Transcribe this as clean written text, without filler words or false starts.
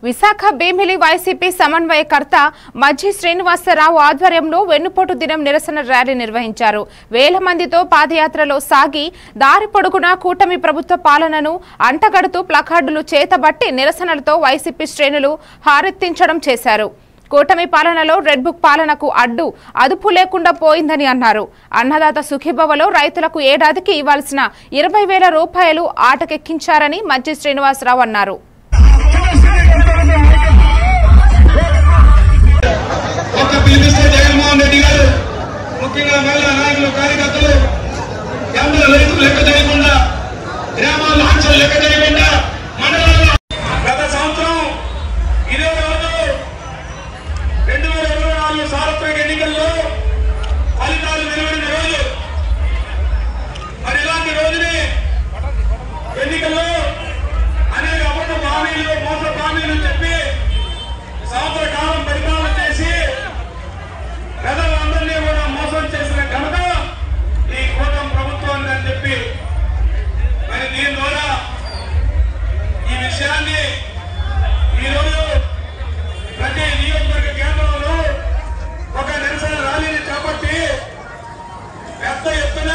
Visakha Bheemili YCP సమన్వయకర్త మజ్జి శ్రీనివాసరావు ఆధ్వర్యంలో వెన్నుపోటు దినం నిరసన ర్యాలీ నిర్వహించారు. వేల మందితో పాదయాత్రలో సాగి దారి పొడుగునా కూటమి ప్రభుత్వ పాలనను అంటగడుతూ ప్లకార్డులు చేతబట్టి నిరసనలతో వైసీపీ శ్రేణులు హారెత్తించడం చేశారు. కూటమి పాలనలో రెడ్ బుక్ పాలనకు అదుపు లేకుండా పోయిందని అన్నారు. అన్నదాత సుఖీభవలో రైతులకు ఏడాదికి ఇవ్వాల్సిన 20,000 రూపాయలు ఆటకెక్కించారని మజ్జి శ్రీనివాసరావు అన్నారు. జగన్మోహన్ రెడ్డి గారు ముఖ్యంగా మహిళా నాయకులు కార్యకర్తలు అందరూ రైతులు లెక్క చేయకుండా గ్రామాల్లో ఆంక్షలు లెక్క చేయకుండా మండలాల్లో గత సంవత్సరం ఇదే రోజు 2024 సార్వత్రిక ఎన్నికల్లో ఫలితాలు వెలువడిన రోజు. మరి ఇలాంటి రోజుని ఎన్నికల్లో అనేక అబద్ధ హామీలు మోస హామీలు చెప్పి సంవత్సర కాలం పరిపాలన చేసి ప్రజలందరినీ కూడా మోసం చేసిన ఘనత ఈ కూటమి ప్రభుత్వాన్ని అని చెప్పి మరి దీని ద్వారా ఈ విషయాన్ని ఈరోజు ప్రతి నియోజకవర్గ కేంద్రంలో ఒక నిరసన ర్యాలీని చేపట్టి పెద్ద ఎత్తున